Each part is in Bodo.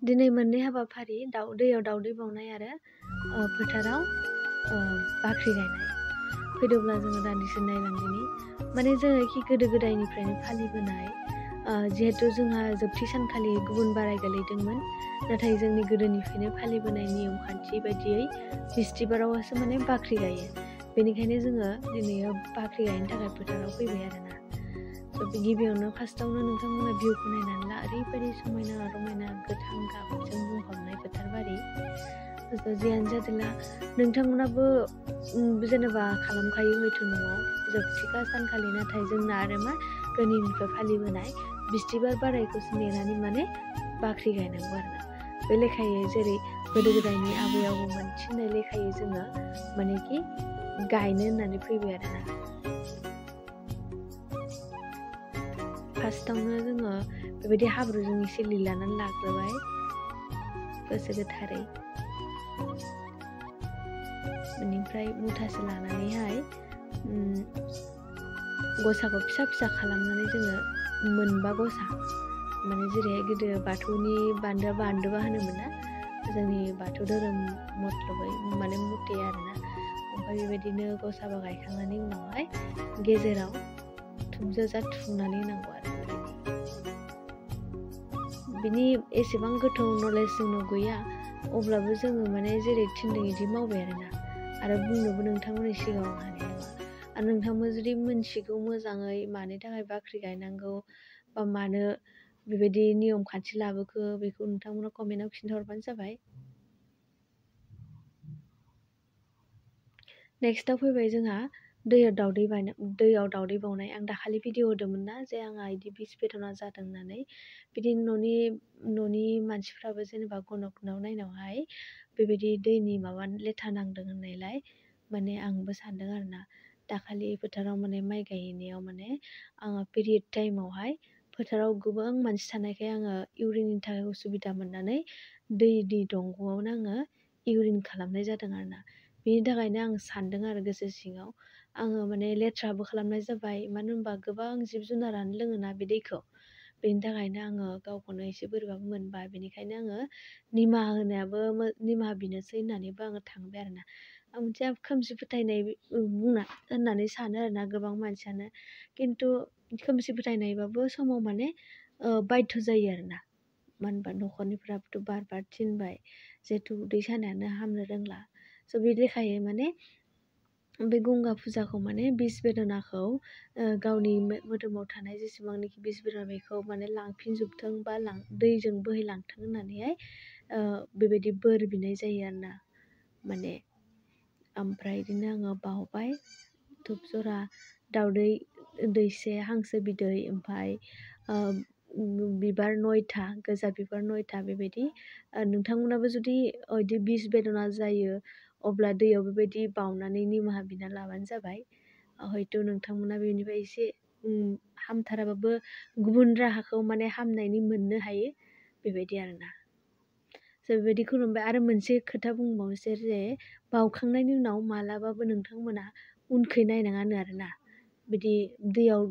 दिनै मोननै हाबाफारि दैयाव दावदै बावनाय आरो फोथाराव बाख्रि गायनाय। फैदोंब्ला जोङो दान्दिसे नायलांदिनि माने जोङो गोदो गोदायनिफ्रायनो फालिबोनाय जिहेथु जोंहा जोबथि सानखालि गुबुन बाराय गोलैदोंमोन, नाथाय जोंनि गोदोनिफ्रायनो फालिबोनाय नियम खान्थि बायदियै बिस्थिबारावसो माने बाख्रि गायो। बेनिखायनो जोङो दिनै बाख्रि गायनो थाखाय फोथाराव फैबाय आरोना। गिबियावनो फार्स्टआवनो नोंथांमोना भिउखौ नायनानै ला, ओरैबायदि समायना रमायना गोथां गाबजों बुंफबनाय फोथार बारि। जियानो जादोला नोंथांमोनाबो जेनेबा खालामखायो हयथ' न'आव जोबथिखा सानखालि, नाथाय जोंना आरो मा गोदोनिफ्राय फालिबोनाय बिस्थिबार बारायखौसो नेनानै माने बाख्रि गायनांगौ आरोना। बे लेखायै जेरै गोदो गोदायनि आबै आबौमोन थिननाय लेखायै जोङो मानेखि गायनो होननानै फैबाय आरोना। फार्स्टआवनो जोङो बेबायदि हाब्रुजों एसे लिलानानै लाग्रोबाय गोसो गोथारै। बेनिफ्राय मुथासे लानानैहाय गसाखौ फिसा फिसा खालामनानै जोङो मोनबा गसा, माने जेरैहाय गोदो बाथौनि बान्दोबा होनोमोन ना, जोंनि बाथौ धोरोम मथलबै माने मथे आरोना। ओमफ्राय बेबायदिनो गसाबा गायखांनायनि उनावहाय गेजेराव थुबजाजा थुनानै होनांगौ आरो। बिनि एसेबां गोथौ नलेज जोंनाव गैया, अब्लाबो जोङो माने जेरै थिनदों बिदि मावबाय आरोना। आरो बुंनोबो नोंथांमोननि सिगाङाव हानाय नङा। आरो नोंथांमोन जुदि मोनथिगौ मोजाङै मानि थाखाय बाख्रि गायनांगौ बा मानो बेबायदि नियम खान्थि लाबोखो, बेखौ नोंथांमोना कमेन्टआव खिन्थाहरबानो जाबाय। नेक्स्टआव फैबाय जोंहा दैयाव दावदै बावनाय। आं दाखालि भिडिअ होदोंमोन ना जे आंहा बिदि बिस बेदना जादों होननानै। बिदिनो न'नि मानसिफ्राबो जेनेबा गनकनाव नायनायावहाय बेबायदि दैनि माबा लेथा नांदों होननायलाय माने आंबो सानदों आरोना। दाखालि फोथाराव माने माइ गायहैनायाव माने आङो पिरियड टाइमावहाय फोथाराव गोबां मानसि थानायखाय आङो इउरिननि थाखाय उसुबिदा मोननानै दैनि दंग'आवनो आङो इउरिन खालामनाय जादों आरोना। बेनि थाखायनो आं सानदों आरो गोसो सिङाव आङो माने लेथ्राबो खालामनाय जाबाय, मानो होनबा गोबां जिब जुनारानो लोङोना बे दैखौ। बेनि थाखायनो आङो गावखौनो एसे बोरैबाबो मोनबाय। बेनिखायनो आङो निमाहा बिनोसै होननानैबो आङो थांबाय आरोना। आं मोनसे खोमसि फोथायनाय होननानै सानो आरोना गोबां मानसियानो, खिन्थु खोमसि फोथायनायबाबो समाव माने बाध्य जायो आरोना। मानो होनबा न'खरनिफ्राबोथ' बार थिनबाय, जिहेथु उदै सानायानो हामनो रोंला। स' बे लेखायै माने बे गंगा फुजाखौ माने बिस बेदनाखौ गावनि मोदोमाव थानाय जेसेबांनाखि बिस बेदना बेखौ माने लांफिनजोबथों बा दैजों बोहैलांथों होननानैहाय बेबायदि बोर बिनाय जायो आरोना माने। ओमफ्राय बिदिनो आङो बावबाय धुप जरा, दावदै दैसे, हांसो बिदै, ओमफ्राय बिबार 9था, गोजा बिबार 9था बेबायदि। नोंथांमोनाबो जुदि बिदि बिस बेदना जायो अब्ला दैयाव बेबायदि बावनानै निमाहा बिना लाबानो जाबाय। हयथ' नोंथांमोना बेनिफ्राय एसे हामथाराबाबो गुबुन राहाखौ माने हामनायनि मोननो हायो बेबायदि आरोना। स' बेबायदि खुलुमबाय। आरो मोनसे खोथा बुंबावनोसै जे बावखांनायनि उनाव मालाबाबो नोंथांमोना उनखै नायनाङानो आरोना। बिदि दैयाव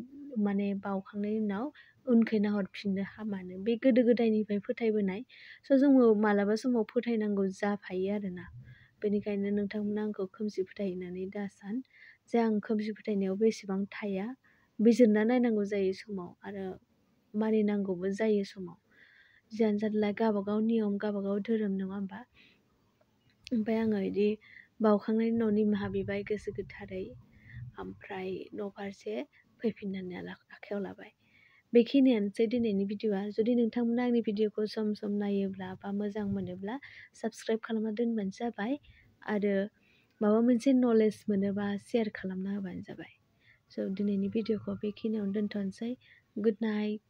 माने बावखांनायनि उनाव उनखै नाहरफिननो हामानो, बे गोदो गोदायनिफ्राय फोथायबोनाय। स' जोङो मालाबा समाव फोथायनांगौ जाफायो आरोना। बेनिखायनो नोंथांमोना आंखौ खोमसि फोथायनानै दासान, जे आं खोमसि फोथायनायावबो एसेबां थाया। बिजिरना नायनांगौ जायो समाव, आरो मानिनांगौबो जायो समाव। जियानो जादोला गावबागाव नियम, गावबागाव धोरोम, नङा होमबा? ओमफ्राय आङो बिदि बावखांनायनि उनाव निमाहा बिबाय गोसो गोथारै, ओमफ्राय न' फारसे फैफिननानै आखायाव लाबाय। बेखिनियानोसै दिनैनि भिडिअ'आ। जुदि नोंथांमोना आंनि भिडिअ'खौ सम सम नायोब्ला बा मोजां मोनोब्ला साबस्क्राइब खालामना दोनबानो जाबाय, आरो माबा मोनसे नलेज मोनोबा शेयार खालामना होबानो जाबाय। स' दिनैनि भिडिअ'खौ बेखिनियावनो दोनथ'नोसै। Good night.